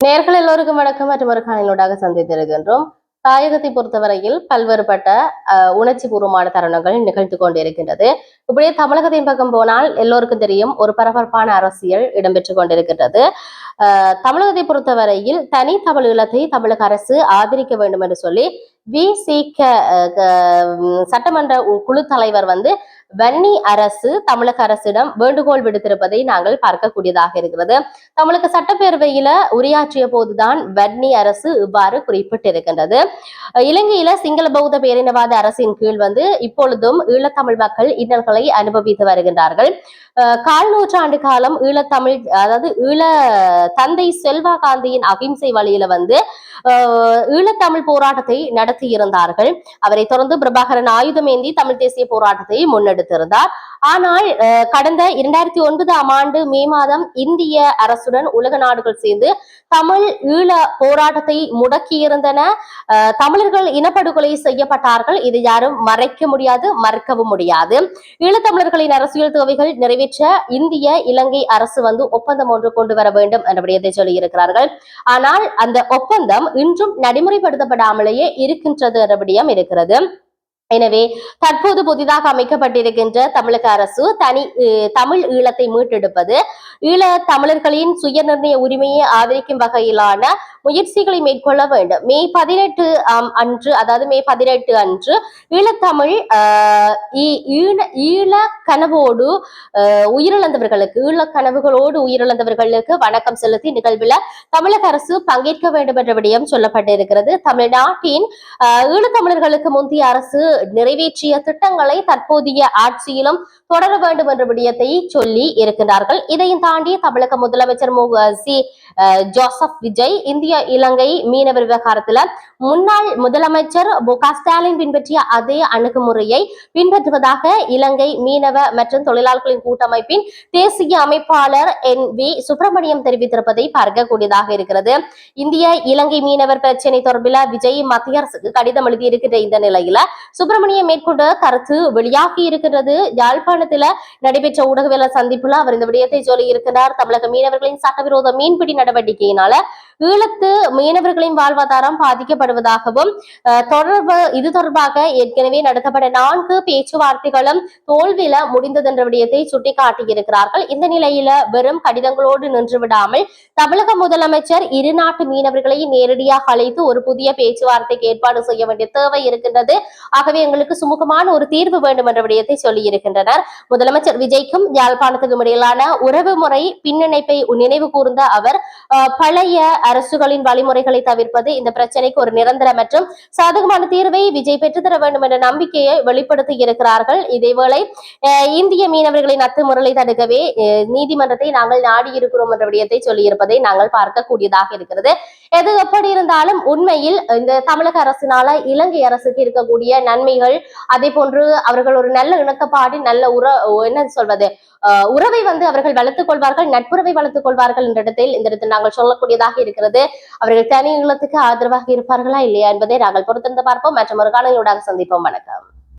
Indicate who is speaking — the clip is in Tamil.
Speaker 1: நேர்கள் எல்லோருக்கும் வணக்கம் மற்றும் ஒரு காணொலியோடாக சந்தித்திருக்கின்றோம். தாயகத்தை பொறுத்தவரையில் பல்வேறுபட்ட உணர்ச்சி பூர்வமான தருணங்கள் நிகழ்த்து கொண்டிருக்கின்றது. இப்படியே தமிழகத்தின் பக்கம் போனால் எல்லோருக்கும் தெரியும், ஒரு பரபரப்பான அரசியல் இடம்பெற்றுக் கொண்டிருக்கின்றது. தமிழகத்தை பொறுத்தவரையில் தனி தமிழ் ஈழத்தை தமிழக அரசு ஆதரிக்க வேண்டும் என்று சொல்லி விசிக சட்டமன்ற குழு தலைவர் வன்னி அரசு தமிழக அரசிடம் வேண்டுகோள் விடுத்திருப்பதை நாங்கள் பார்க்கக்கூடியதாக இருக்கிறது. தமிழக சட்டப்பேரவையில உரையாற்றிய போதுதான் வன்னி அரசு இவ்வாறு குறிப்பிட்டிருக்கின்றது. இலங்கையில சிங்கள பௌத்த பேரினவாத அரசின் கீழ் இப்பொழுதும் ஈழத்தமிழ் மக்கள் இன்னல்களை அனுபவித்து வருகின்றார்கள். கால் நூற்றாண்டு காலம் ஈழத்தமிழ், அதாவது ஈழ தந்தை செல்வா காந்தியின் அகிம்சை வழியில ஈழத்தமிழ் போராட்டத்தை நடத்தி இருந்தார்கள். அவரை தொடர்ந்து பிரபாகரன் ஆயுதமேந்தி தமிழ் தேசிய போராட்டத்தை முன்னெடுத்திருந்தார். ஆனால் கடந்த 2009ஆம் ஆண்டு மே மாதம் இந்திய அரசுடன் உலக நாடுகள் சேர்ந்து தமிழ் ஈழ போராட்டத்தை முடக்கியிருந்தன. தமிழர்கள் இனப்படுகொலை செய்யப்பட்டார்கள். இதை யாரும் மறைக்க முடியாது, மறுக்கவும் முடியாது. ஈழத்தமிழர்களின் அரசியல் தேவைகள் நிறைவேற்ற இந்திய இலங்கை அரசு ஒப்பந்தம் ஒன்று கொண்டு வர வேண்டும் என்ற விடயத்தை சொல்லியிருக்கிறார்கள். ஆனால் அந்த ஒப்பந்தம் இன்றும் நடைமுறைப்படுத்தப்படாமலேயே இருக்கின்றது என்ற விடயம் இருக்கிறது. எனவே தற்போது புதிதாக அமைக்கப்பட்டிருக்கின்ற தமிழக அரசு தமிழ் ஈழத்தை மீட்டெடுப்பது, ஈழ தமிழர்களின் சுய நிர்ணய உரிமையை ஆதரிக்கும் வகையிலான முயற்சிகளை மேற்கொள்ள வேண்டும். மே 18 அன்று ஈழத்தமிழ் ஈழ கனவோடு உயிரிழந்தவர்களுக்கு, ஈழ கனவுகளோடு உயிரிழந்தவர்களுக்கு வணக்கம் செலுத்தி நிகழ்வில் தமிழக அரசு பங்கேற்க வேண்டும் என்ற விடயம் சொல்லப்பட்டிருக்கிறது. தமிழ்நாட்டின் ஈழத்தமிழர்களுக்கு முந்தைய அரசு நிறைவேற்றிய திட்டங்களை தற்போதைய ஆட்சியிலும் தொடர வேண்டும் என்ற விடயத்தை சொல்லி இருக்கிறார்கள். இதையும் தாண்டி தமிழக முதலமைச்சர் ஜோசப் விஜய் இந்திய இலங்கை மீனவர் விவகாரத்துல முன்னாள் முதலமைச்சர் மு.க. ஸ்டாலின் பின்பற்றிய அதே அணுகுமுறையை பின்பற்றுவதாக இலங்கை மீனவ மற்றும் தொழிலாளர்களின் கூட்டமைப்பின் தேசிய அமைப்பாளர் NV சுப்பிரமணியம் தெரிவித்திருப்பதை பார்க்கக்கூடியதாக இருக்கிறது. இந்திய இலங்கை மீனவர் பிரச்சினை தொடர்பில் விஜய் மத்திய அரசுக்கு கடிதம் எழுதியிருக்கின்ற இந்த நிலையில சுப்பிரமணியம் மேற்கொண்ட கருத்து வெளியாகி இருக்கின்றது. யாழ்ப்பாணத்துல நடைபெற்ற ஊடகவியலாளர் சந்திப்புல அவர் இந்த விடயத்தை சொல்லி இருக்கிறார். தமிழக மீனவர்களின் சட்டவிரோத மீன்பிடி நடவடிக்கையினால ஈழத்து மீனவர்களின் வாழ்வாதாரம் பாதிக்கப்படுவதாகவும் இது தொடர்பாக ஏற்கனவே நடத்தப்பட்ட 4 பேச்சுவார்த்தைகளும் தோல்வியில முடிந்தது என்ற விடயத்தை சுட்டிக்காட்டியிருக்கிறார்கள். இந்த நிலையில வெறும் கடிதங்களோடு நின்று விடாமல் தமிழக முதலமைச்சர் இரு நாட்டு மீனவர்களை நேரடியாக அழைத்து ஒரு புதிய பேச்சுவார்த்தைக்கு ஏற்பாடு செய்ய வேண்டிய தேவை இருக்கின்றது. ஆகவே எங்களுக்கு சுமூகமான ஒரு தீர்வு வேண்டும் என்ற விடயத்தை சொல்லி இருக்கின்றனர். முதலமைச்சர் விஜய்க்கும் யாழ்ப்பாணத்துக்கும் இடையிலான உறவு முறை பின்னிணைப்பை நினைவு கூர்ந்த அவர் பழைய அரசுகளின் வழிமுறைகளை தவிர்ப்பது இந்த பிரச்சனைக்கு ஒரு நிரந்தர மற்றும் சாதகமான தீர்வை விஜய் பெற்றுத்தர வேண்டும் என்ற நம்பிக்கையை வெளிப்படுத்தி இருக்கிறார்கள். இதேவேளை இந்திய மீனவர்களின் அத்துமுறலை தடுக்கவே நீதிமன்றத்தை நாங்கள் நாடி இருக்கிறோம் என்ற விடயத்தை சொல்லியிருப்பதை நாங்கள் பார்க்கக்கூடியதாக இருக்கிறது. எது எப்படி இருந்தாலும் உண்மையில் இந்த தமிழக அரசினால இலங்கை அரசுக்கு இருக்கக்கூடிய நன்மைகள், அதே போன்று அவர்கள் ஒரு நல்ல இணக்கப்பாடு, நல்ல உறவை அவர்கள் வளர்த்துக் கொள்வார்கள், நட்புறவை வளர்த்துக் கொள்வார்கள் என்ற இடத்தில் இந்த இடத்தில் நாங்கள் சொல்லக்கூடியதாக இருக்கிறது. அவர்கள் தனி ஈழத்துக்கு ஆதரவாக இருப்பார்களா இல்லையா என்பதை நாங்கள் பொறுத்திருந்து பார்ப்போம். மற்றும் ஒரு காணொலியோடாக சந்திப்போம். வணக்கம்.